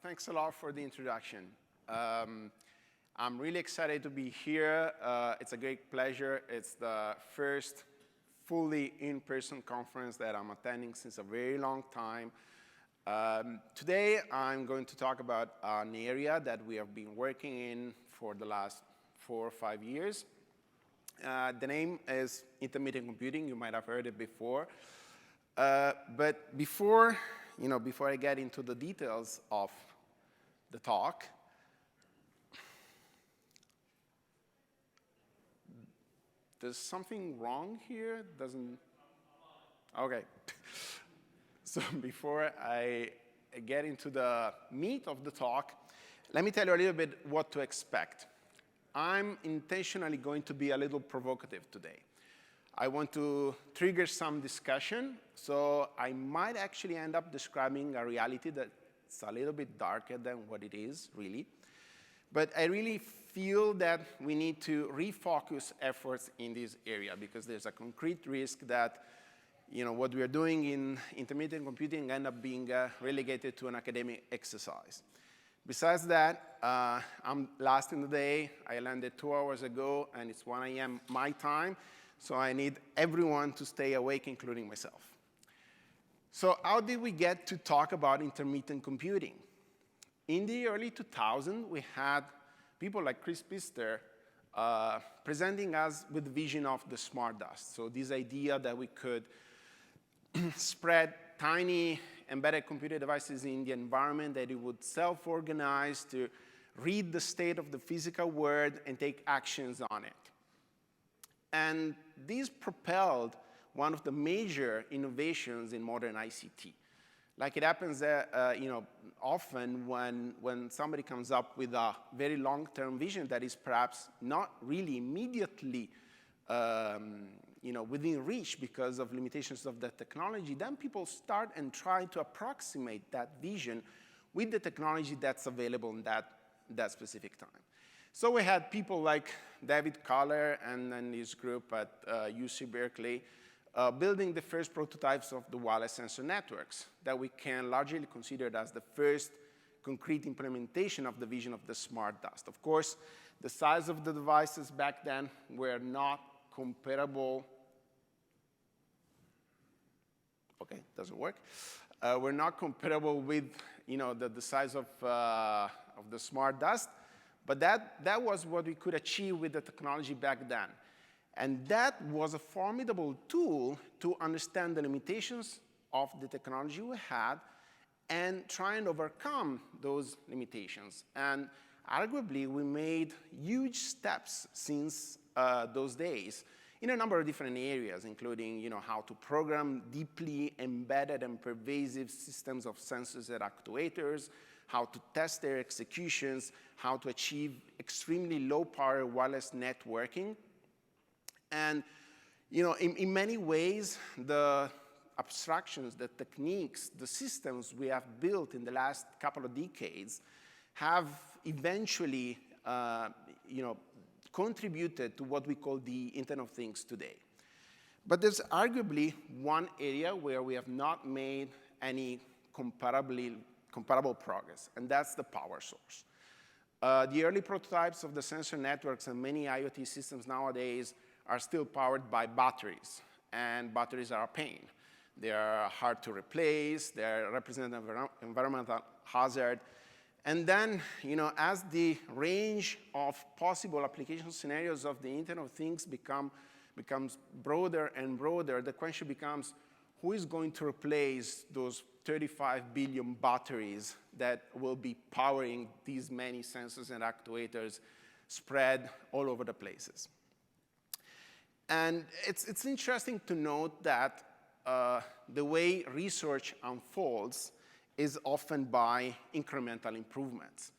Thanks a lot for the introduction. I'm really excited to be here. It's a great pleasure. It's the first fully in-person conference that I'm attending since a very long time. Today, I'm going to talk about an area that we have been working in for the last 4 or 5 years. The name is Intermittent Computing. You might have heard it before. But before I get into the details of the talk, there's something wrong here? OK. So before I get into the meat of the talk, let me tell you a little bit what to expect. I'm intentionally going to be a little provocative today. I want to trigger some discussion, so I might actually end up describing a reality that's a little bit darker than what it is, really. But I really feel that we need to refocus efforts in this area because there's a concrete risk that what we are doing in intermittent computing end up being relegated to an academic exercise. Besides that, I'm last in the day. I landed 2 hours ago, and it's 1 a.m. my time. So I need everyone to stay awake, including myself. So how did we get to talk about intermittent computing? In the early 2000s, we had people like Chris Pister presenting us with the vision of the smart dust. So this idea that we could spread tiny embedded computer devices in the environment, that it would self-organize to read the state of the physical world and take actions on it. And this propelled one of the major innovations in modern ICT. Like it happens often when somebody comes up with a very long-term vision that is perhaps not really immediately within reach because of limitations of the technology, then people start and try to approximate that vision with the technology that's available in that specific time. So we had people like David Kohler and his group at UC Berkeley building the first prototypes of the wireless sensor networks that we can largely consider as the first concrete implementation of the vision of the smart dust. Of course, the size of the devices back then were not comparable. OK, doesn't work. Were not comparable with the size of the smart dust. But that was what we could achieve with the technology back then. And that was a formidable tool to understand the limitations of the technology we had and try and overcome those limitations. And arguably, we made huge steps since those days in a number of different areas, including how to program deeply embedded and pervasive systems of sensors and actuators, how to test their executions, how to achieve extremely low-power wireless networking. And in many ways, the abstractions, the techniques, the systems we have built in the last couple of decades have eventually contributed to what we call the Internet of Things today. But there's arguably one area where we have not made any comparable progress, and that's the power source. The early prototypes of the sensor networks and many IoT systems nowadays are still powered by batteries, and batteries are a pain. They are hard to replace. They represent an environmental hazard. And then, as the range of possible application scenarios of the Internet of Things becomes broader and broader, the question becomes, who is going to replace those 35 billion batteries that will be powering these many sensors and actuators spread all over the places? And it's interesting to note that the way research unfolds is often by incremental improvements.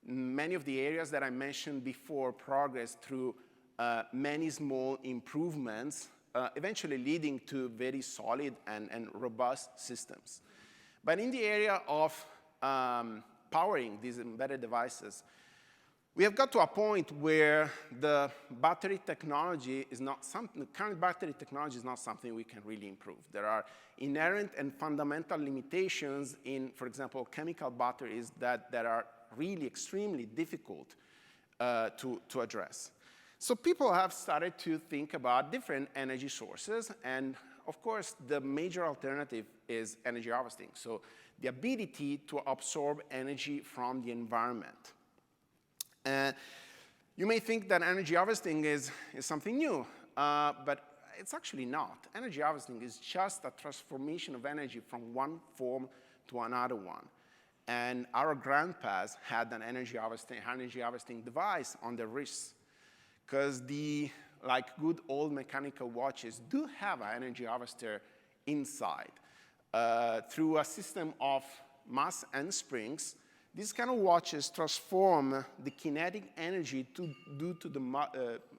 Many of the areas that I mentioned before progress through many small improvements, eventually leading to very solid and robust systems. But in the area of powering these embedded devices, We have got to a point where the battery technology is not something, the current battery technology is not something we can really improve. There are inherent and fundamental limitations in, for example, chemical batteries that are really extremely difficult to address. So people have started to think about different energy sources, and of course, the major alternative is energy harvesting. So the ability to absorb energy from the environment. You may think that energy harvesting is something new, but it's actually not. Energy harvesting is just a transformation of energy from one form to another one. And our grandpas had an energy harvesting device on their wrists, because like good old mechanical watches do have an energy harvester inside. Through a system of mass and springs, these kind of watches transform the kinetic energy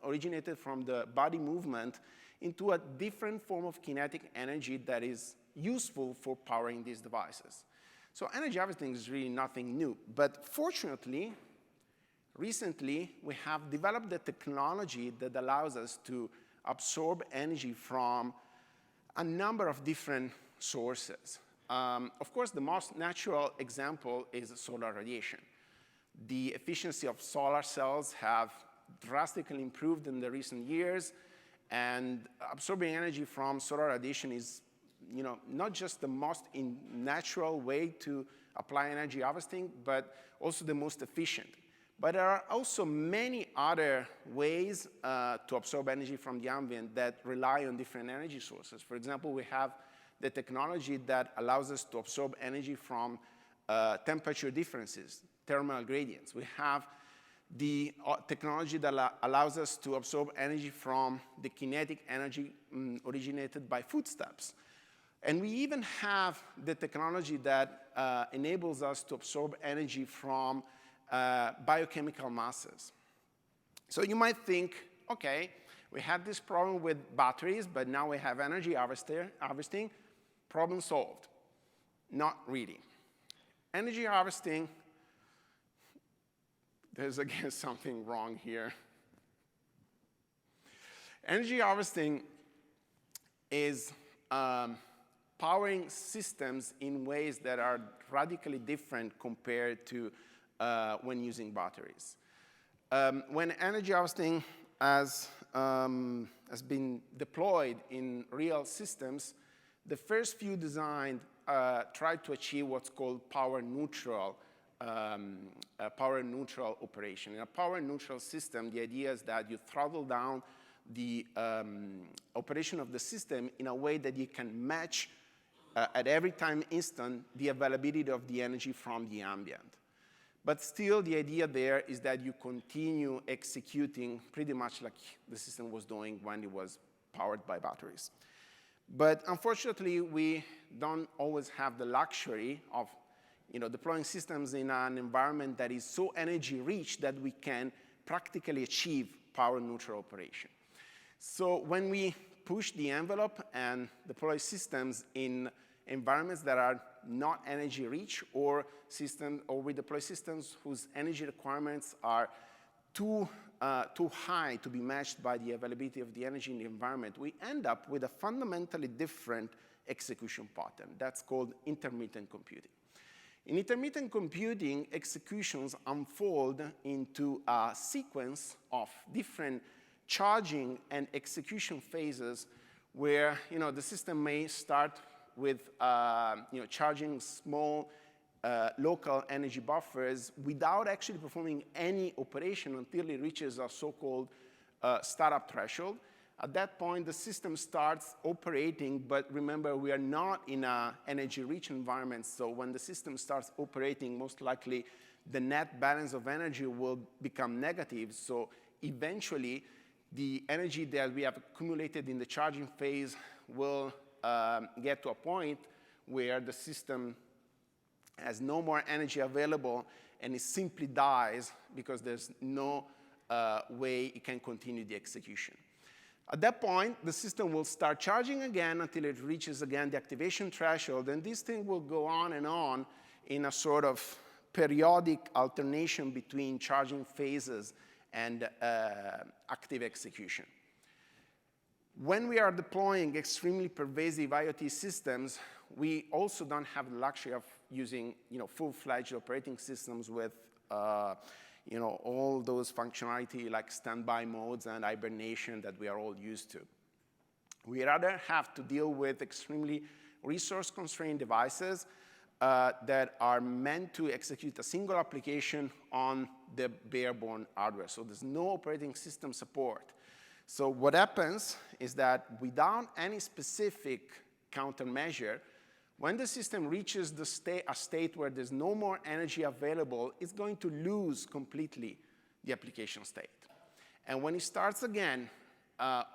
originated from the body movement into a different form of kinetic energy that is useful for powering these devices. So energy harvesting is really nothing new. But fortunately, recently, we have developed the technology that allows us to absorb energy from a number of different sources. Of course, the most natural example is solar radiation. The efficiency of solar cells have drastically improved in the recent years, and absorbing energy from solar radiation is, not just the most natural way to apply energy harvesting, but also the most efficient. But there are also many other ways to absorb energy from the ambient that rely on different energy sources. For example, we have the technology that allows us to absorb energy from temperature differences, thermal gradients. We have the technology that allows us to absorb energy from the kinetic energy originated by footsteps. And we even have the technology that enables us to absorb energy from biochemical masses. So you might think, okay, we had this problem with batteries, but now we have energy harvesting. Problem solved. Not really. Energy harvesting, there's again something wrong here. Energy harvesting is powering systems in ways that are radically different compared to when using batteries. When energy harvesting has been deployed in real systems, the first few designs tried to achieve what's called power neutral operation. In a power neutral system, the idea is that you throttle down the operation of the system in a way that you can match at every time instant the availability of the energy from the ambient. But still, the idea there is that you continue executing pretty much like the system was doing when it was powered by batteries. But unfortunately, we don't always have the luxury of deploying systems in an environment that is so energy rich that we can practically achieve power neutral operation. So when we push the envelope and deploy systems in environments that are not energy rich, or we deploy systems whose energy requirements are too high to be matched by the availability of the energy in the environment, we end up with a fundamentally different execution pattern. That's called intermittent computing. In intermittent computing, executions unfold into a sequence of different charging and execution phases where the system may start with charging small local energy buffers without actually performing any operation until it reaches a so-called startup threshold. At that point, the system starts operating, but remember, we are not in an energy-rich environment, so when the system starts operating, most likely the net balance of energy will become negative, so eventually the energy that we have accumulated in the charging phase will get to a point where the system has no more energy available and it simply dies because there's no way it can continue the execution. At that point, the system will start charging again until it reaches again the activation threshold, and this thing will go on and on in a sort of periodic alternation between charging phases and active execution. When we are deploying extremely pervasive IoT systems, we also don't have the luxury of using full-fledged operating systems with all those functionality like standby modes and hibernation that we are all used to. We rather have to deal with extremely resource-constrained devices that are meant to execute a single application on the bare-bone hardware. So there's no operating system support. So what happens is that without any specific countermeasure, when the system reaches a state where there's no more energy available, it's going to lose completely the application state. And when it starts again,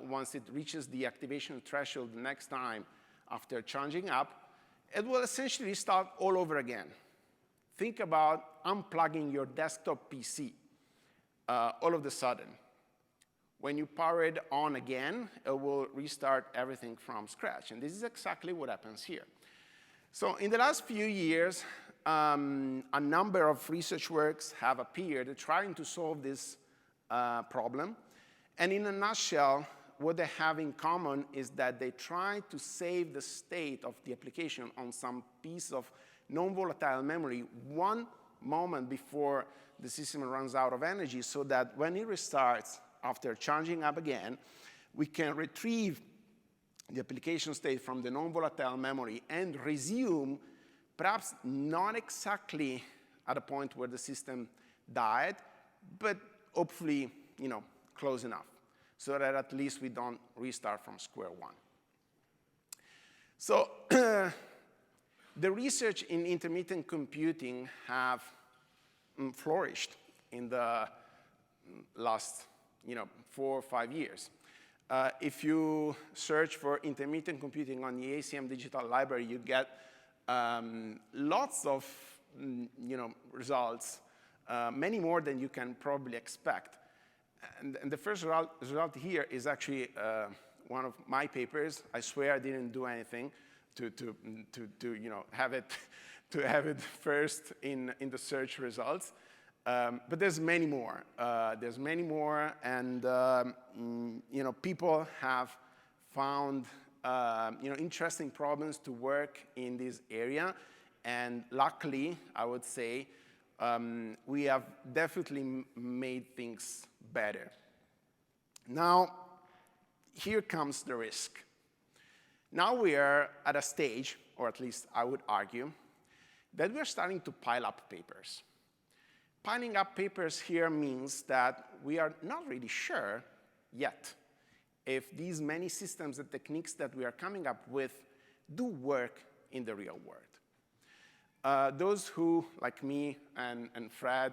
once it reaches the activation threshold the next time after charging up, it will essentially start all over again. Think about unplugging your desktop PC all of a sudden. When you power it on again, it will restart everything from scratch. And this is exactly what happens here. So in the last few years, a number of research works have appeared trying to solve this problem. And in a nutshell, what they have in common is that they try to save the state of the application on some piece of non-volatile memory one moment before the system runs out of energy, so that when it restarts after charging up again, we can retrieve the application state from the non-volatile memory and resume, perhaps not exactly at a point where the system died, but hopefully, close enough, so that at least we don't restart from square one. So the research in intermittent computing have flourished in the last 4 or 5 years. If you search for intermittent computing on the ACM Digital Library, you get lots of results, many more than you can probably expect. And the first result here is actually one of my papers. I swear I didn't do anything to have it first in the search results. But there's many more. And people have found interesting problems to work in this area. And luckily, I would say, we have definitely made things better. Now, here comes the risk. Now we are at a stage, or at least I would argue, that we are starting to pile up papers. Piling up papers here means that we are not really sure yet if these many systems and techniques that we are coming up with do work in the real world. Those who, like me and Fred,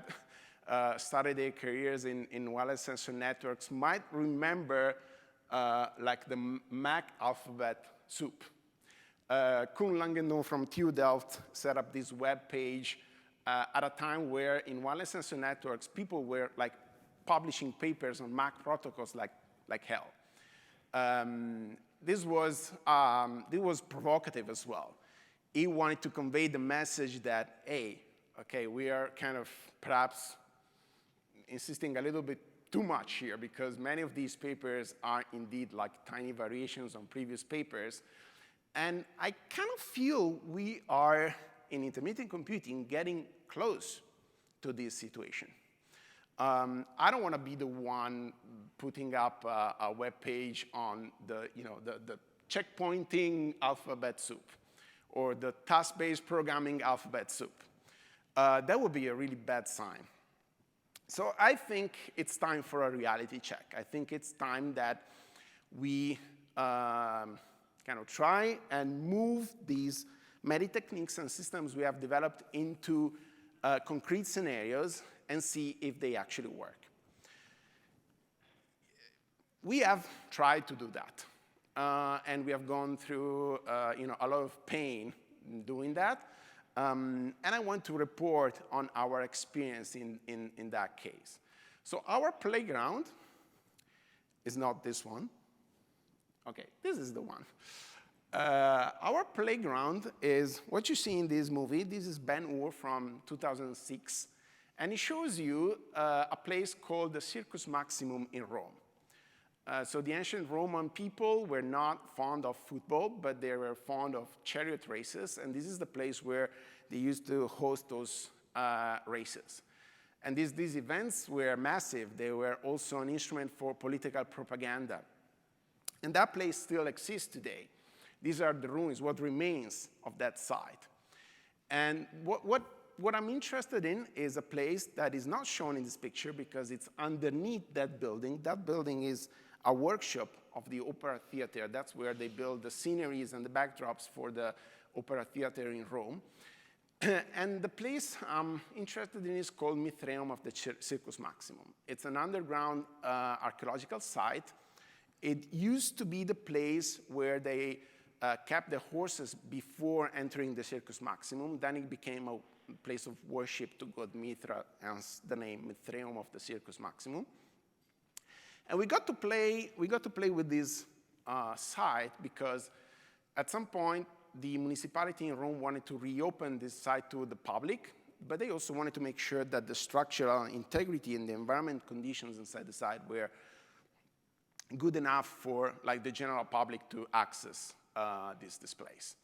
started their careers in wireless sensor networks might remember like the Mac alphabet soup. Koen Langendon from TU Delft set up this web page at a time where in wireless sensor networks, people were like publishing papers on Mac protocols like hell. This was provocative as well. He wanted to convey the message that, hey, okay, we are kind of perhaps insisting a little bit too much here, because many of these papers are indeed like tiny variations on previous papers. And I kind of feel we are, in intermittent computing, getting close to this situation. I don't want to be the one putting up a web page on the checkpointing alphabet soup or the task-based programming alphabet soup. That would be a really bad sign. So I think it's time for a reality check. I think it's time that we kind of try and move these many techniques and systems we have developed into concrete scenarios and see if they actually work. We have tried to do that, and we have gone through a lot of pain doing that. And I want to report on our experience in that case. So our playground is not this one. OK, this is the one. Our playground is what you see in this movie. This is Ben-Hur from 2006. And it shows you a place called the Circus Maximum in Rome. So the ancient Roman people were not fond of football, but they were fond of chariot races. And this is the place where they used to host those races. And these events were massive. They were also an instrument for political propaganda. And that place still exists today. These are the ruins, what remains of that site. And what I'm interested in is a place that is not shown in this picture because it's underneath that building. That building is a workshop of the Opera Theater. That's where they build the sceneries and the backdrops for the Opera Theater in Rome. And the place I'm interested in is called Mithraeum of the Circus Maximum. It's an underground archaeological site. It used to be the place where they kept the horses before entering the Circus Maximum. Then it became a place of worship to god Mithra, hence the name Mithraeum of the Circus Maximum. And we got to play with this site because at some point the municipality in Rome wanted to reopen this site to the public, but they also wanted to make sure that the structural integrity and the environment conditions inside the site were good enough for like the general public to access this place.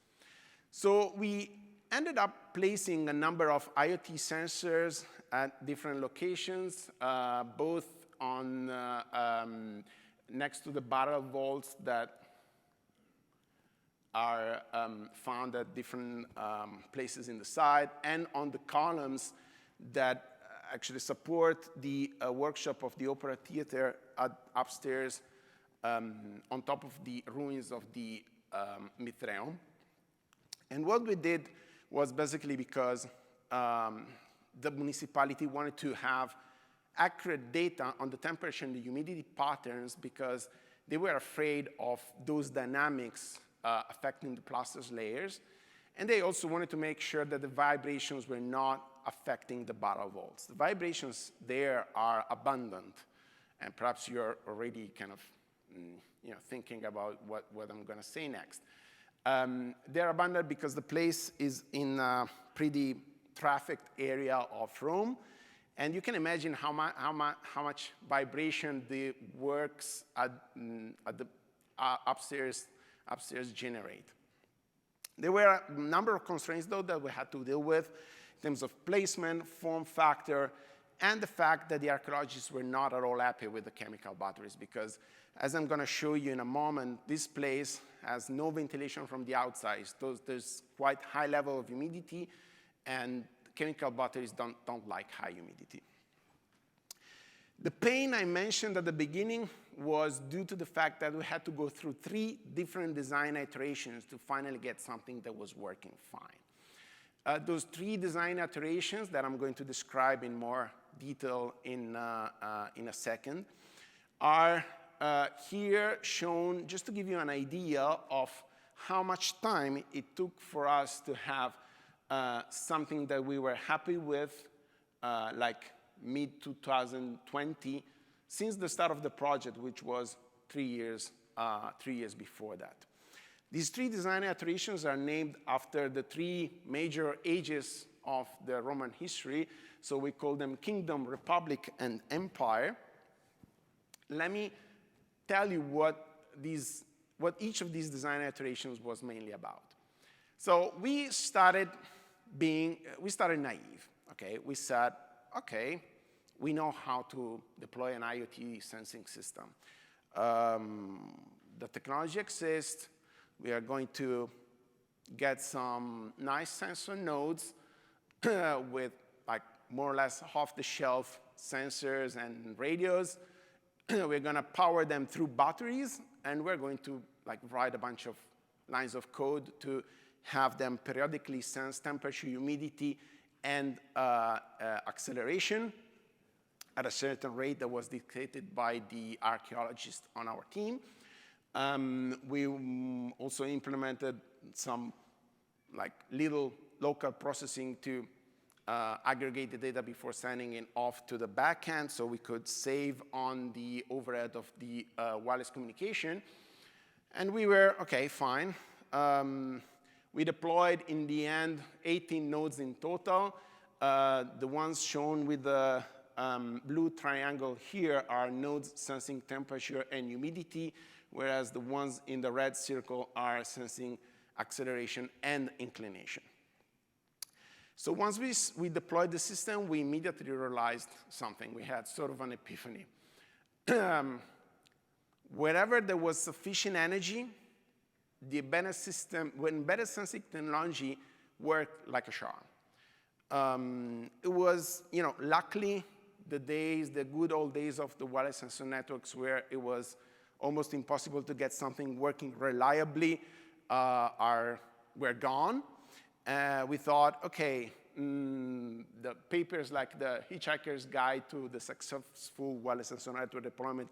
So we ended up placing a number of IoT sensors at different locations, both on next to the barrel vaults that are found at different places in the site, and on the columns that actually support the workshop of the Opera Theater upstairs on top of the ruins of the Mithraeum. And what we did was basically because the municipality wanted to have accurate data on the temperature and the humidity patterns because they were afraid of those dynamics affecting the plaster's layers. And they also wanted to make sure that the vibrations were not affecting the barrel vaults. The vibrations there are abundant. And perhaps you're already kind of thinking about what I'm going to say next. They're abundant because the place is in a pretty trafficked area of Rome. And you can imagine how much vibration the works at the upstairs generate. There were a number of constraints, though, that we had to deal with in terms of placement, form factor, and the fact that the archaeologists were not at all happy with the chemical batteries because, as I'm going to show you in a moment, this place has no ventilation from the outside. So there's quite high level of humidity, and chemical batteries don't like high humidity. The pain I mentioned at the beginning was due to the fact that we had to go through 3 different design iterations to finally get something that was working fine. Those 3 design iterations that I'm going to describe in more detail in a second are here shown just to give you an idea of how much time it took for us to have something that we were happy with, like mid-2020, since the start of the project, which was 3 years before that. These 3 design iterations are named after the 3 major ages of the Roman history, so we call them Kingdom, Republic, and Empire. Let me tell you what each of these design iterations was mainly about. So we started naive, okay? We said, okay, we know how to deploy an IoT sensing system. The technology exists. We are going to get some nice sensor nodes with like more or less off-the-shelf sensors and radios. We're going to power them through batteries, and we're going to like write a bunch of lines of code to have them periodically sense temperature, humidity, and acceleration at a certain rate that was dictated by the archaeologist on our team. We also implemented some like little local processing to aggregate the data before sending it off to the backend so we could save on the overhead of the wireless communication. And we were, okay, fine. we deployed, in the end, 18 nodes in total. The ones shown with the blue triangle here are nodes sensing temperature and humidity, whereas the ones in the red circle are sensing acceleration and inclination. So once we deployed the system, we immediately realized something. We had sort of an epiphany. Wherever there was sufficient energy, the embedded system, when embedded sensing technology worked like a charm. It was, luckily, the good old days of the wireless sensor networks where it was almost impossible to get something working reliably were gone. We thought, okay, the papers like the Hitchhiker's Guide to the Successful Wireless Sensor Network Deployment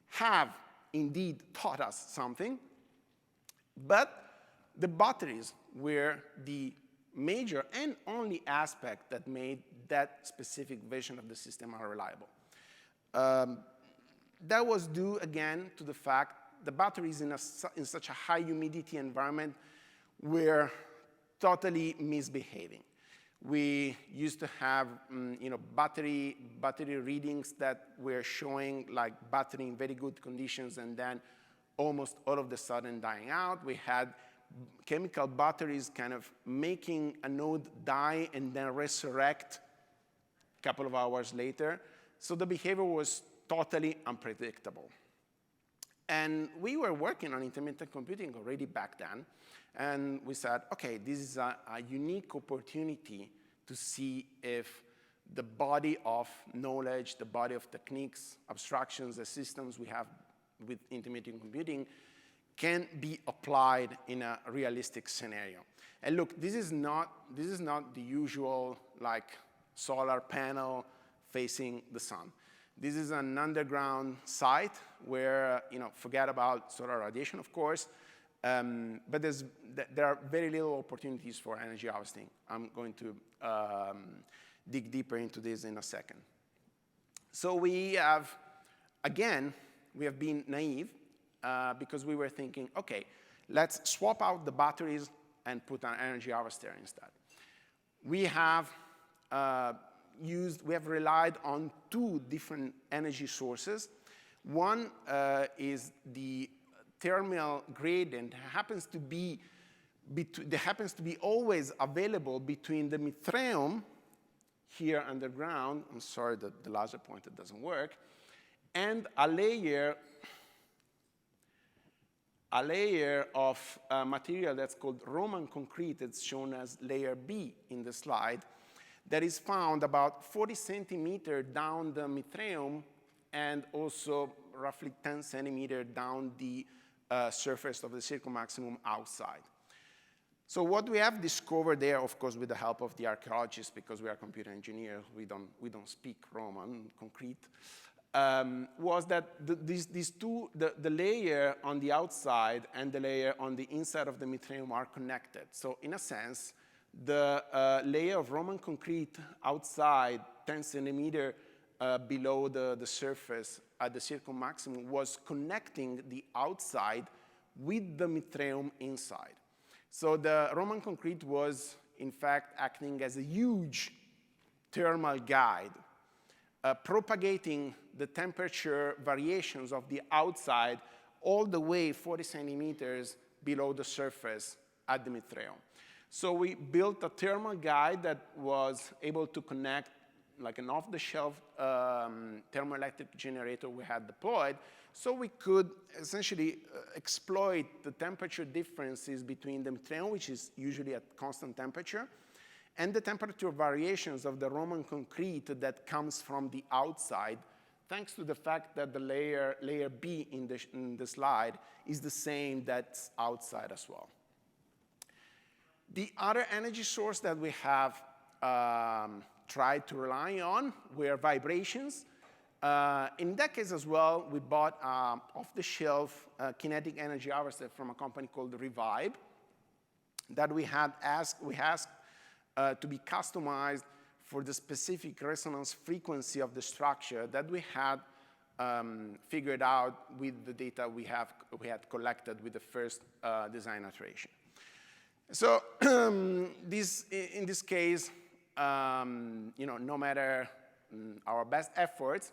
have indeed taught us something. But the batteries were the major and only aspect that made that specific version of the system unreliable. That was due, again, to the fact the batteries in such a high humidity environment were totally misbehaving. We used to have battery readings that were showing like battery in very good conditions and then almost all of the sudden dying out. We had chemical batteries kind of making a node die and then resurrect a couple of hours later. So the behavior was totally unpredictable. And we were working on intermittent computing already back then. And we said, OK, this is a unique opportunity to see if the body of knowledge, the body of techniques, abstractions, the systems we have with intermittent computing can be applied in a realistic scenario. And look, this is not the usual like solar panel facing the sun. This is an underground site where, forget about solar radiation, of course, but there are very little opportunities for energy harvesting. I'm going to dig deeper into this in a second. So we have been naive because we were thinking, OK, let's swap out the batteries and put an energy harvester instead. We have relied on two different energy sources. One is the thermal gradient happens to be always available between the mithranium here underground. I'm sorry that the laser pointer doesn't work, and a layer of material that's called Roman concrete. It's shown as layer B in the slide. That is found about 40 centimeters down the mithranium and also roughly 10 centimeters down the surface of the circle maximum outside. So what we have discovered there, of course, with the help of the archaeologists, because we are computer engineers, we don't speak Roman concrete, was that these two, the layer on the outside and the layer on the inside of the mithranium are connected. So in a sense, the layer of Roman concrete outside, 10 centimeters below the surface at the circle maximum, was connecting the outside with the mithranium inside. So the Roman concrete was, in fact, acting as a huge thermal guide, propagating the temperature variations of the outside all the way 40 centimeters below the surface at the mithranium. So we built a thermal guide that was able to connect like an off-the-shelf thermoelectric generator we had deployed, so we could essentially exploit the temperature differences between the mithranium, which is usually at constant temperature, and the temperature variations of the Roman concrete that comes from the outside, thanks to the fact that the layer B in the slide is the same that's outside as well. The other energy source that we have tried to rely on were vibrations. In that case as well, we bought off-the-shelf kinetic energy harvester from a company called Revive that we asked to be customized for the specific resonance frequency of the structure that we had figured out with the data we had collected with the first design iteration. So in this case, no matter our best efforts,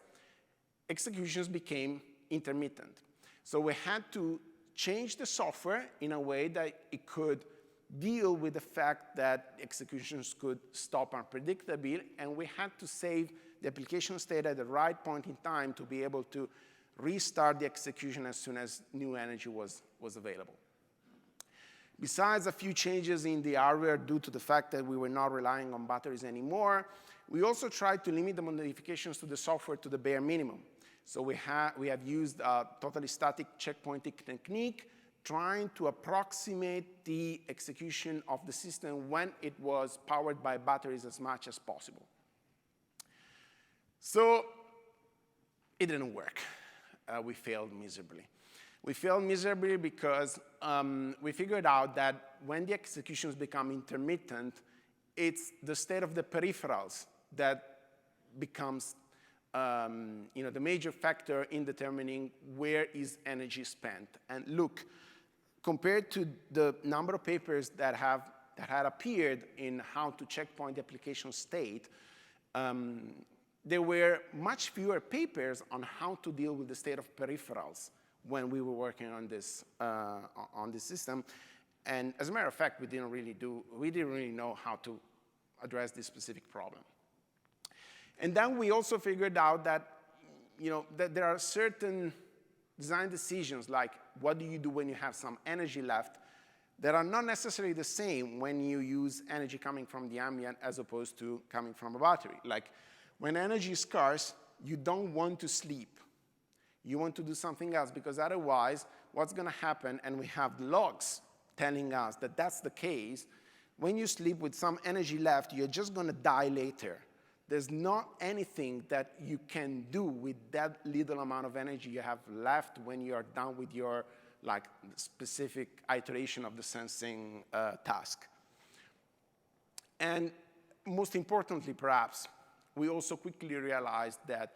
executions became intermittent. So we had to change the software in a way that it could deal with the fact that executions could stop unpredictably, and we had to save the application state at the right point in time to be able to restart the execution as soon as new energy was available. Besides a few changes in the hardware due to the fact that we were not relying on batteries anymore, we also tried to limit the modifications to the software to the bare minimum. So we have used a totally static checkpointing technique, trying to approximate the execution of the system when it was powered by batteries as much as possible. So it didn't work. We failed miserably. We failed miserably because we figured out that when the executions become intermittent, it's the state of the peripherals that becomes the major factor in determining where is energy spent. And look, compared to the number of papers that had appeared in how to checkpoint the application state, there were much fewer papers on how to deal with the state of peripherals when we were working on this system. And as a matter of fact, we didn't really know how to address this specific problem. And then we also figured out that, that there are certain design decisions, like what do you do when you have some energy left, that are not necessarily the same when you use energy coming from the ambient as opposed to coming from a battery. Like when energy is scarce, you don't want to sleep. You want to do something else, because otherwise, what's going to happen, and we have logs telling us that that's the case, when you sleep with some energy left, you're just going to die later. There's not anything that you can do with that little amount of energy you have left when you are done with your specific iteration of the sensing task. And most importantly, perhaps, we also quickly realized that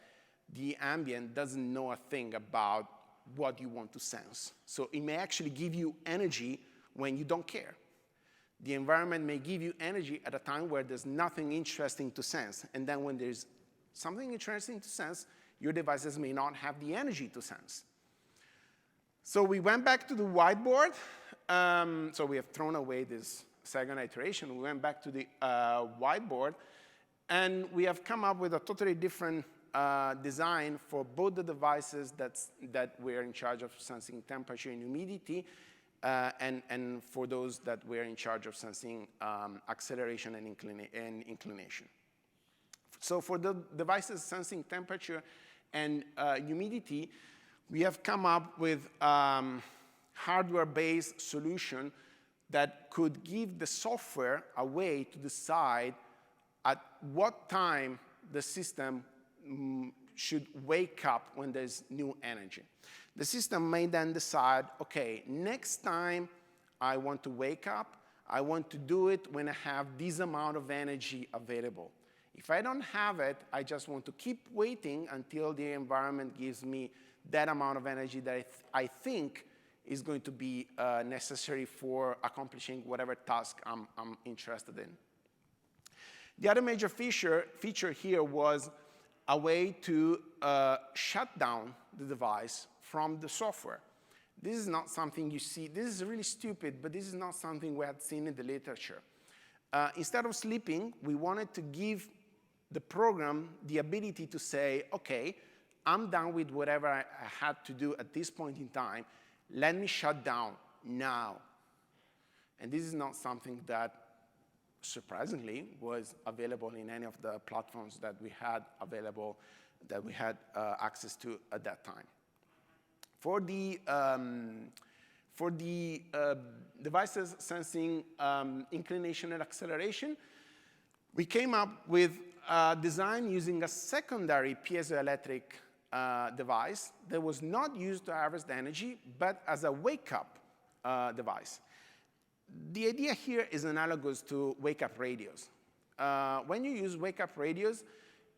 the ambient doesn't know a thing about what you want to sense. So it may actually give you energy when you don't care. The environment may give you energy at a time where there's nothing interesting to sense. And then when there's something interesting to sense, your devices may not have the energy to sense. So we went back to the whiteboard. So we have thrown away this second iteration. We went back to the whiteboard. And we have come up with a totally different design for both the devices that were in charge of sensing temperature and humidity, and for those that were in charge of sensing acceleration and inclination. So for the devices sensing temperature and humidity, we have come up with hardware-based solution that could give the software a way to decide at what time the system should wake up when there's new energy. The system may then decide, okay, next time I want to wake up, I want to do it when I have this amount of energy available. If I don't have it, I just want to keep waiting until the environment gives me that amount of energy that I think is going to be necessary for accomplishing whatever task I'm interested in. The other major feature here was a way to shut down the device from the software. This is not something you see. This is really stupid, but this is not something we had seen in the literature. Instead of sleeping, we wanted to give the program the ability to say, OK, I'm done with whatever I had to do at this point in time. Let me shut down now. And this is not something that, surprisingly, was available in any of the platforms that we had available, that we had access to at that time. For the devices sensing inclination and acceleration, we came up with a design using a secondary piezoelectric device that was not used to harvest energy, but as a wake-up device. The idea here is analogous to wake-up radios. When you use wake-up radios,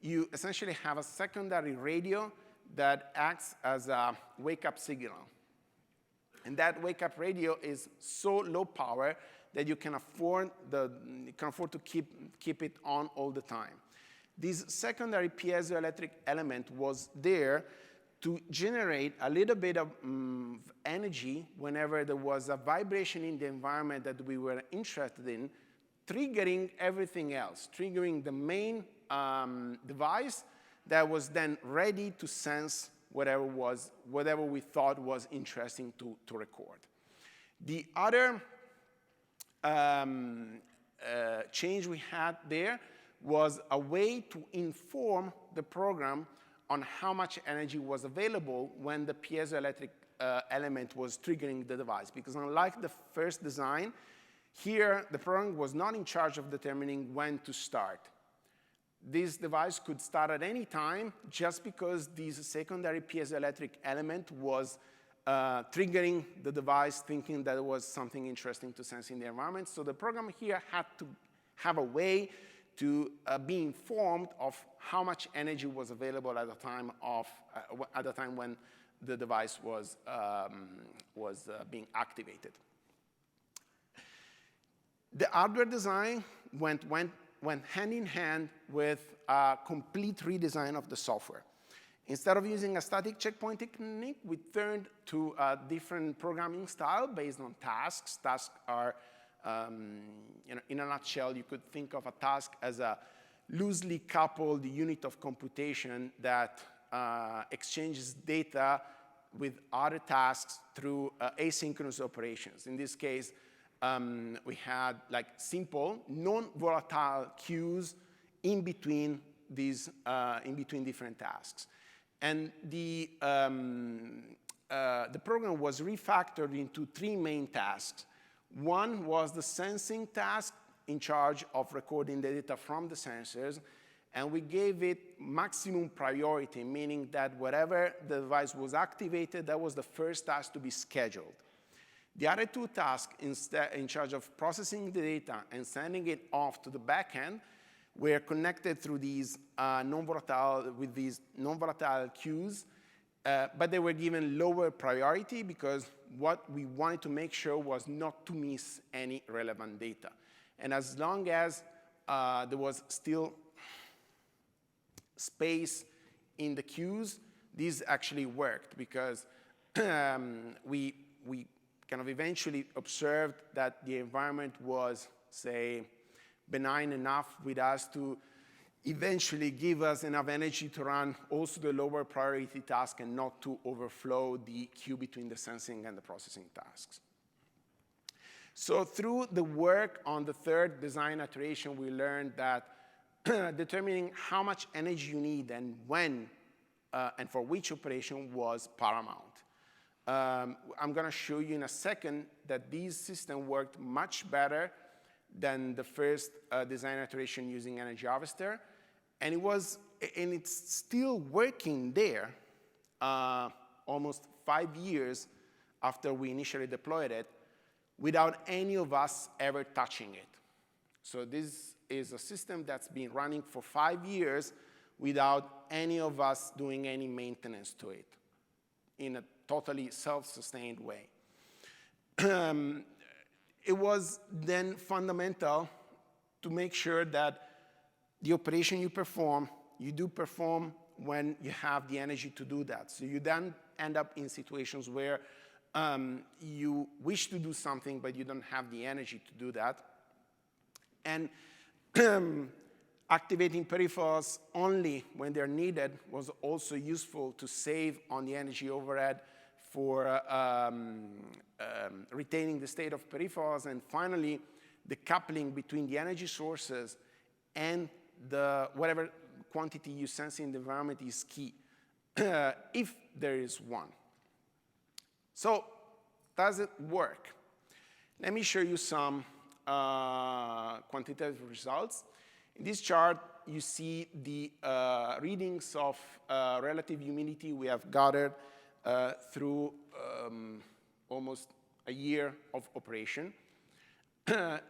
you essentially have a secondary radio that acts as a wake-up signal. And that wake-up radio is so low power that you can afford to keep it on all the time. This secondary piezoelectric element was there to generate a little bit of energy whenever there was a vibration in the environment that we were interested in, triggering everything else, triggering the main device that was then ready to sense whatever we thought was interesting to record. The other change we had there was a way to inform the program on how much energy was available when the piezoelectric element was triggering the device. Because unlike the first design, here the program was not in charge of determining when to start. This device could start at any time just because this secondary piezoelectric element was triggering the device, thinking that it was something interesting to sense in the environment. So the program here had to have a way to be informed of how much energy was available at the time when the device was being activated. The hardware design went hand in hand with a complete redesign of the software. Instead of using a static checkpoint technique, we turned to a different programming style based on tasks. Tasks are, in a nutshell, you could think of a task as a loosely coupled unit of computation that exchanges data with other tasks through asynchronous operations. In this case, we had like simple, non-volatile queues in between different tasks. And the program was refactored into three main tasks. One was the sensing task in charge of recording the data from the sensors, and we gave it maximum priority, meaning that whatever the device was activated, that was the first task to be scheduled. The other two tasks in charge of processing the data and sending it off to the backend were connected through these non-volatile queues, but they were given lower priority because what we wanted to make sure was not to miss any relevant data. And as long as there was still space in the queues, this actually worked because we kind of eventually observed that the environment was, say, benign enough with us to eventually give us enough energy to run also the lower priority task and not to overflow the queue between the sensing and the processing tasks. So through the work on the third design iteration, we learned that determining how much energy you need and when and for which operation was paramount. I'm going to show you in a second that this system worked much better than the first design iteration using energy harvester, and it's still working there almost 5 years after we initially deployed it, without any of us ever touching it. So this is a system that's been running for 5 years without any of us doing any maintenance to it in a totally self-sustained way. It was then fundamental to make sure that the operation you do perform when you have the energy to do that. So you then end up in situations where you wish to do something, but you don't have the energy to do that. And activating peripherals only when they're needed was also useful to save on the energy overhead for retaining the state of peripherals. And finally, the coupling between the energy sources and whatever quantity you sense in the environment is key, if there is one. So does it work? Let me show you some quantitative results. In this chart, you see the readings of relative humidity we have gathered through almost a year of operation.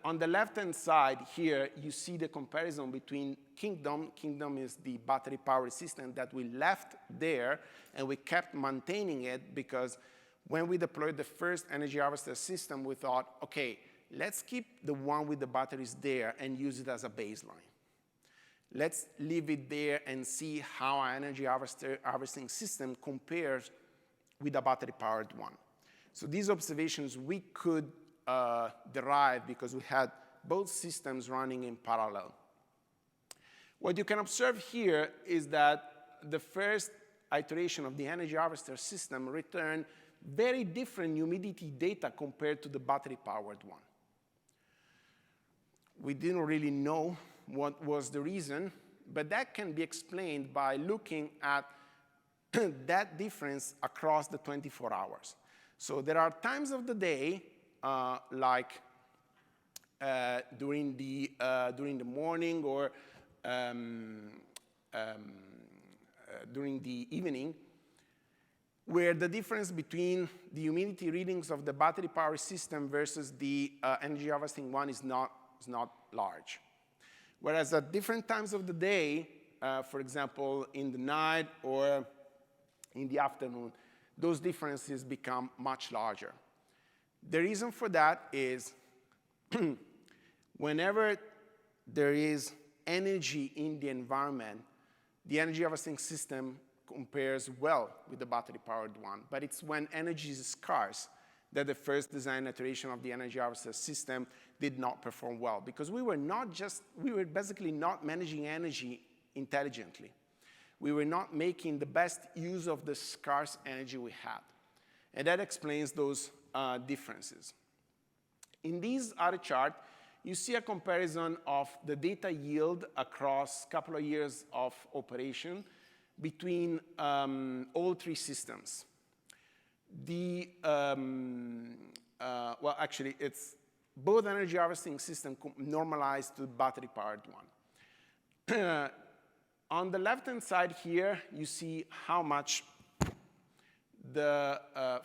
On the left-hand side here, you see the comparison between Kingdom. Kingdom is the battery power system that we left there, and we kept maintaining it because when we deployed the first energy harvester system, we thought, OK, let's keep the one with the batteries there and use it as a baseline. Let's leave it there and see how our energy harvesting system compares with a battery-powered one. So these observations we could derive because we had both systems running in parallel. What you can observe here is that the first iteration of the energy harvester system returned very different humidity data compared to the battery-powered one. We didn't really know what was the reason, but that can be explained by looking at that difference across the 24 hours. So there are times of the day, like during the morning or during the evening, where the difference between the humidity readings of the battery power system versus the energy harvesting one is not large. Whereas at different times of the day, for example, in the night or in the afternoon, those differences become much larger. The reason for that is whenever there is energy in the environment, the energy harvesting system compares well with the battery-powered one. But it's when energy is scarce that the first design iteration of the energy harvester system did not perform well, because we were basically not managing energy intelligently. We were not making the best use of the scarce energy we had. And that explains those differences. In this other chart, you see a comparison of the data yield across a couple of years of operation between all three systems. Well, actually, it's both energy harvesting system normalized to battery-powered one. On the left-hand side here, you see how much the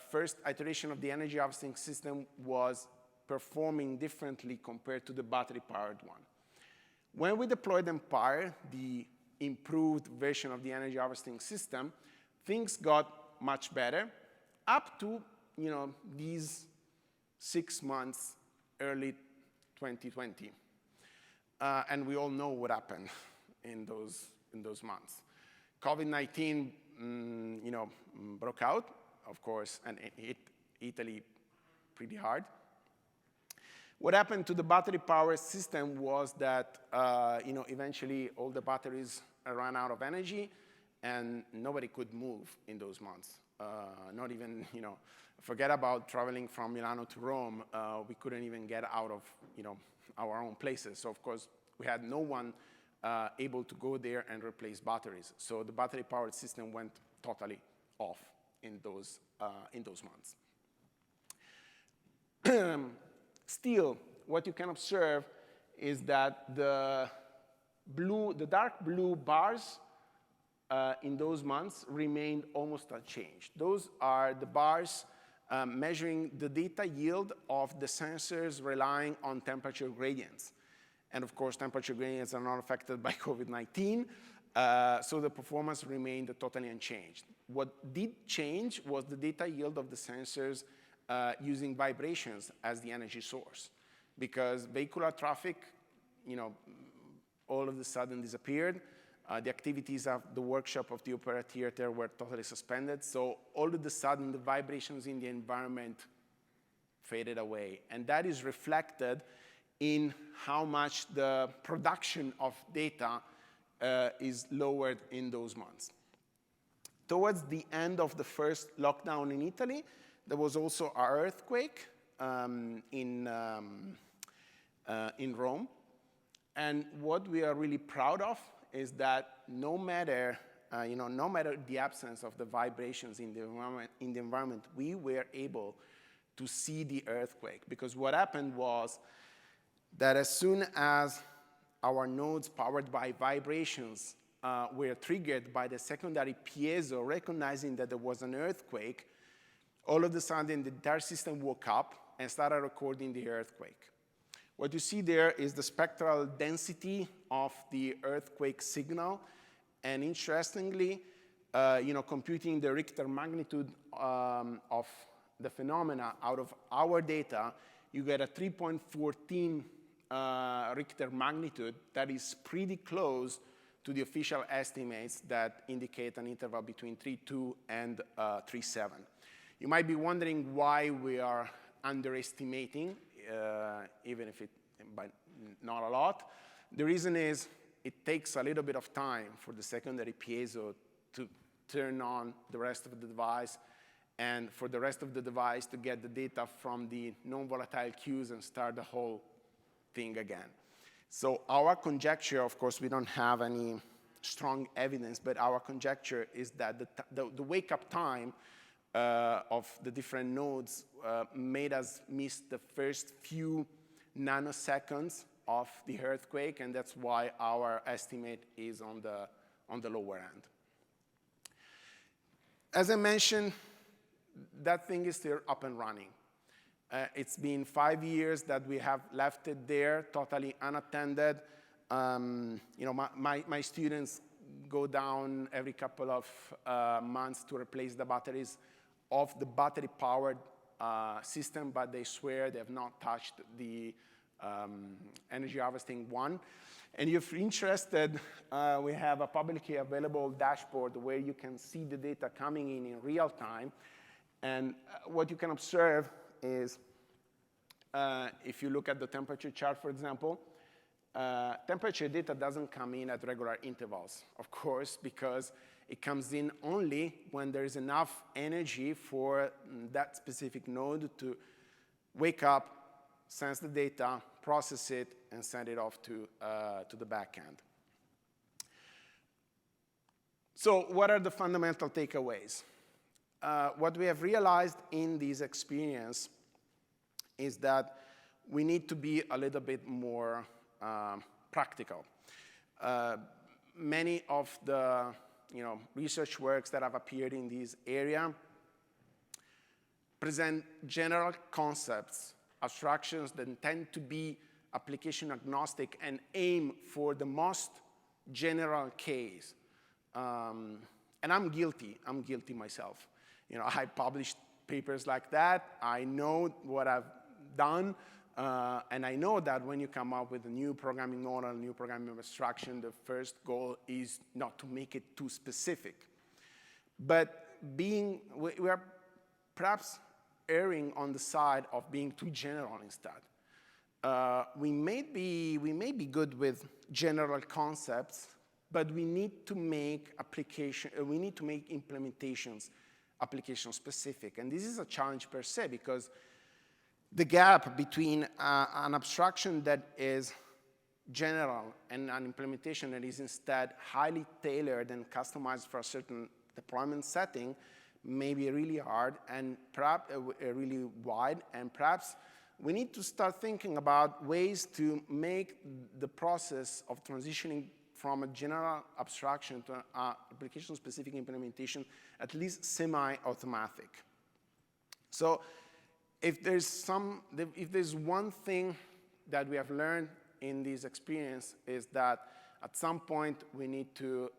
first iteration of the energy harvesting system was performing differently compared to the battery-powered one. When we deployed Empire, the improved version of the energy harvesting system, things got much better up to these 6 months, early 2020. And we all know what happened in those months. COVID-19 broke out, of course, and it hit Italy pretty hard. What happened to the battery power system was that eventually all the batteries ran out of energy, and nobody could move in those months. Not even, forget about traveling from Milano to Rome. We couldn't even get out of our own places. So of course, we had no one able to go there and replace batteries. So the battery-powered system went totally off in those months. Still, what you can observe is that the dark blue bars in those months remained almost unchanged. Those are the bars measuring the data yield of the sensors relying on temperature gradients. And of course, temperature gradients are not affected by COVID-19, so the performance remained totally unchanged. What did change was the data yield of the sensors using vibrations as the energy source, because vehicular traffic, all of a sudden disappeared. The activities of the workshop of the opera theater were totally suspended. So all of a sudden, the vibrations in the environment faded away. And that is reflected in how much the production of data is lowered in those months. Towards the end of the first lockdown in Italy, there was also an earthquake in Rome. And what we are really proud of is that no matter the absence of the vibrations in the environment, we were able to see the earthquake. Because what happened was that as soon as our nodes powered by vibrations were triggered by the secondary piezo, recognizing that there was an earthquake, all of a sudden the entire system woke up and started recording the earthquake. What you see there is the spectral density of the earthquake signal. And interestingly, computing the Richter magnitude of the phenomena out of our data, you get a 3.14 Richter magnitude that is pretty close to the official estimates that indicate an interval between 3.2 and 3.7. You might be wondering why we are underestimating, even if but not a lot. The reason is it takes a little bit of time for the secondary piezo to turn on the rest of the device, and for the rest of the device to get the data from the non-volatile cues and start the whole thing again. So our conjecture, of course, we don't have any strong evidence, but our conjecture is that the wake-up time of the different nodes made us miss the first few nanoseconds of the earthquake, and that's why our estimate is on the lower end. As I mentioned, that thing is still up and running. It's been 5 years that we have left it there, totally unattended. My students go down every couple of months to replace the batteries of the battery-powered system, but they swear they have not touched the energy harvesting one. And if you're interested, we have a publicly available dashboard where you can see the data coming in real time. And what you can observe is, if you look at the temperature chart, for example, temperature data doesn't come in at regular intervals, of course, because it comes in only when there is enough energy for that specific node to wake up, sense the data, process it, and send it off to the back end. So what are the fundamental takeaways? What we have realized in this experience is that we need to be a little bit more practical. Many of the research works that have appeared in this area present general concepts, abstractions that tend to be application agnostic and aim for the most general case. And I'm guilty myself. I published papers like that. I know what I've done. And I know that when you come up with a new programming model, new programming abstraction, the first goal is not to make it too specific. But we are perhaps erring on the side of being too general instead. We may be good with general concepts, but we need to make implementations application specific. And this is a challenge per se, because the gap between an abstraction that is general and an implementation that is instead highly tailored and customized for a certain deployment setting may be really hard and perhaps really wide, and perhaps we need to start thinking about ways to make the process of transitioning from a general abstraction to an application-specific implementation at least semi-automatic. So if there's one thing that we have learned in this experience is that at some point we need to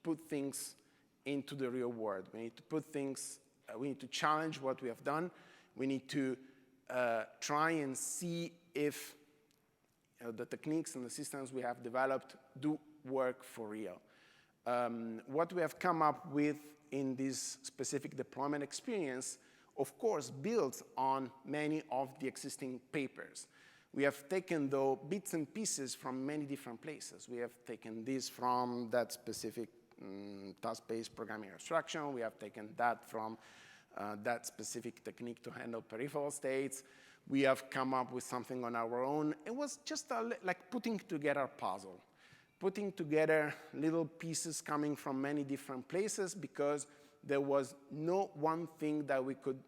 put things into the real world. We need to put things. We need to challenge what we have done. We need to try and see if the techniques and the systems we have developed do work for real. What we have come up with in this specific deployment experience, of course, builds on many of the existing papers. We have taken, though, bits and pieces from many different places. We have taken this from that specific task-based programming abstraction. We have taken that from that specific technique to handle peripheral states. We have come up with something on our own. It was just like putting together a puzzle, putting together little pieces coming from many different places, because there was no one thing that we could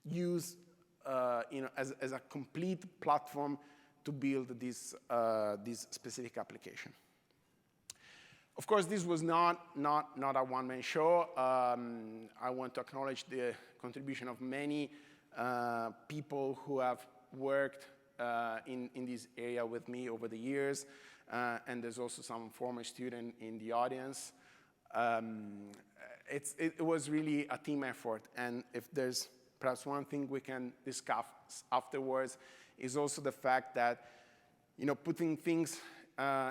use as a complete platform to build this specific application. Of course, this was not a one-man show. I want to acknowledge the contribution of many people who have worked in this area with me over the years, and there's also some former student in the audience. It was really a team effort, and if there's perhaps one thing we can discuss afterwards is also the fact that putting things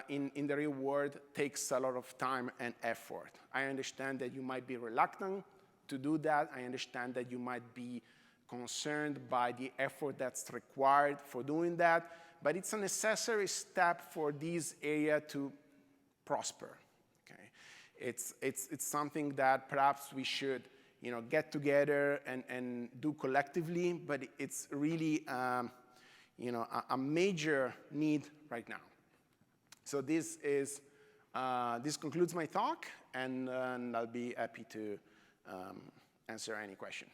in the real world takes a lot of time and effort. I understand that you might be reluctant to do that. I understand that you might be concerned by the effort that's required for doing that, but it's a necessary step for this area to prosper. Okay? It's something that perhaps we should get together and do collectively, but it's really a major need right now. So this concludes my talk, and I'll be happy to answer any question.